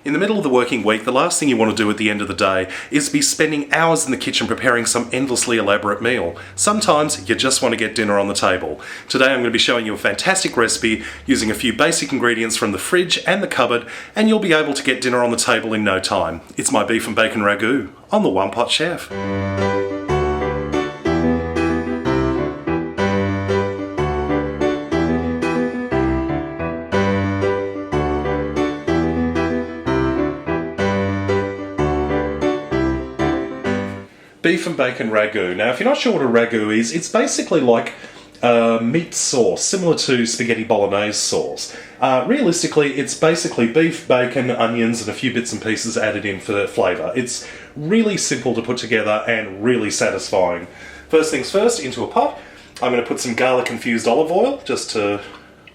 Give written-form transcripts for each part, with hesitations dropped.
In the middle of the working week, the last thing you want to do at the end of the day is be spending hours in the kitchen preparing some endlessly elaborate meal. Sometimes you just want to get dinner on the table. Today I'm going to be showing you a fantastic recipe using a few basic ingredients from the fridge and the cupboard, and you'll be able to get dinner on the table in no time. It's my beef and bacon ragout on the One Pot Chef. Beef and bacon ragout. Now, if you're not sure what a ragout is, it's basically like meat sauce, similar to spaghetti bolognese sauce. Realistically, it's basically beef, bacon, onions, and a few bits and pieces added in for flavour. It's really simple to put together and really satisfying. First things first, into a pot, I'm going to put some garlic infused olive oil, just to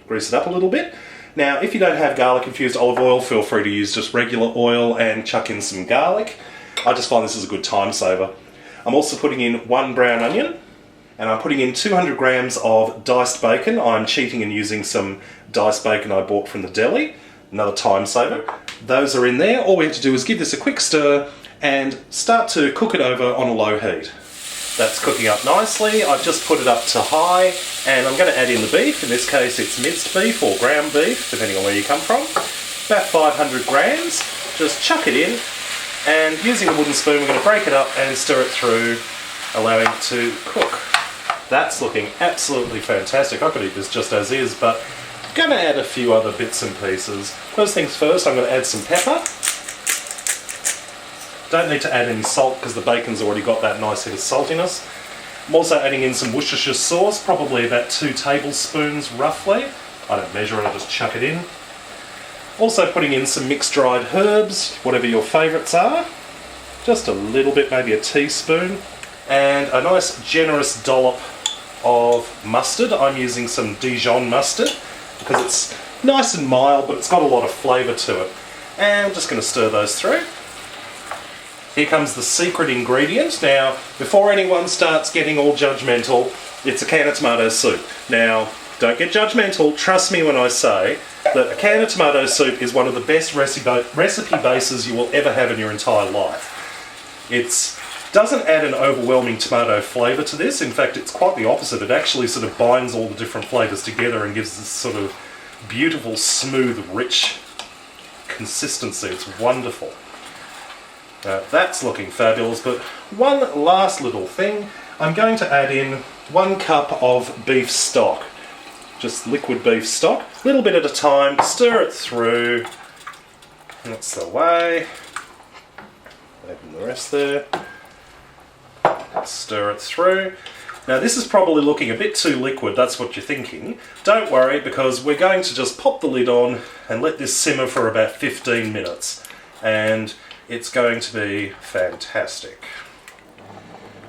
grease it up a little bit. Now, if you don't have garlic infused olive oil, feel free to use just regular oil and chuck in some garlic. I just find this is a good time saver. I'm also putting in one brown onion, and I'm putting in 200 grams of diced bacon. I'm cheating and using some diced bacon I bought from the deli, another time saver. Those are in there. All we have to do is give this a quick stir and start to cook it over on a low heat. That's cooking up nicely. I've just put it up to high, and I'm going to add in the beef. In this case it's minced beef or ground beef, depending on where you come from. About 500 grams. Just chuck it in. And using a wooden spoon, we're going to break it up and stir it through, allowing it to cook. That's looking absolutely fantastic. I could eat this just as is, but I'm going to add a few other bits and pieces. First things first, I'm going to add some pepper. Don't need to add any salt because the bacon's already got that nice hit of saltiness. I'm also adding in some Worcestershire sauce, probably about 2 tablespoons roughly. I don't measure it, I just chuck it in. Also putting in some mixed dried herbs, whatever your favourites are. Just a little bit, maybe a teaspoon. And a nice generous dollop of mustard. I'm using some Dijon mustard because it's nice and mild, but it's got a lot of flavour to it. And I'm just going to stir those through. Here comes the secret ingredient. Now, before anyone starts getting all judgmental, it's a can of tomato soup. Now, don't get judgmental, trust me when I say that a can of tomato soup is one of the best recipe bases you will ever have in your entire life. It doesn't add an overwhelming tomato flavour to this. In fact, it's quite the opposite. It actually sort of binds all the different flavours together and gives this sort of beautiful, smooth, rich consistency. It's wonderful. That's looking fabulous, but one last little thing. I'm going to add in 1 cup of beef stock. Just liquid beef stock, a little bit at a time, stir it through. That's the way. Open the rest there. Stir it through. Now this is probably looking a bit too liquid, that's what you're thinking. Don't worry, because we're going to just pop the lid on and let this simmer for about 15 minutes. And it's going to be fantastic.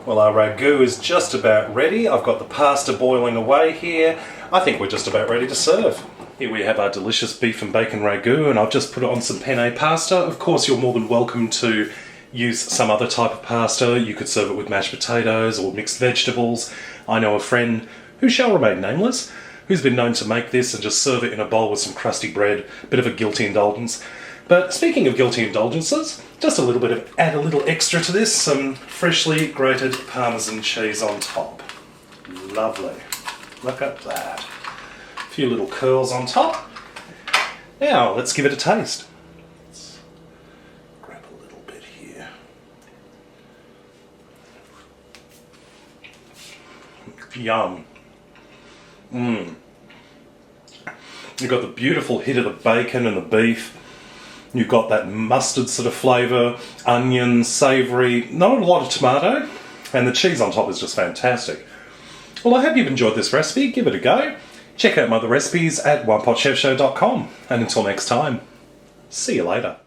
Well, our ragout is just about ready. I've got the pasta boiling away here. I think we're just about ready to serve. Here we have our delicious beef and bacon ragout, and I've just put it on some penne pasta. Of course, you're more than welcome to use some other type of pasta. You could serve it with mashed potatoes or mixed vegetables. I know a friend, who shall remain nameless, who's been known to make this and just serve it in a bowl with some crusty bread. Bit of a guilty indulgence. But speaking of guilty indulgences, just a little bit of, add a little extra to this, some freshly grated Parmesan cheese on top. Lovely. Look at that. A few little curls on top. Now, let's give it a taste. Let's grab a little bit here. Yum. Mmm. You've got the beautiful hit of the bacon and the beef. You've got that mustard sort of flavour, onion, savoury, not a lot of tomato, and the cheese on top is just fantastic. Well, I hope you've enjoyed this recipe. Give it a go. Check out my other recipes at OnePotChefShow.com. And until next time, see you later.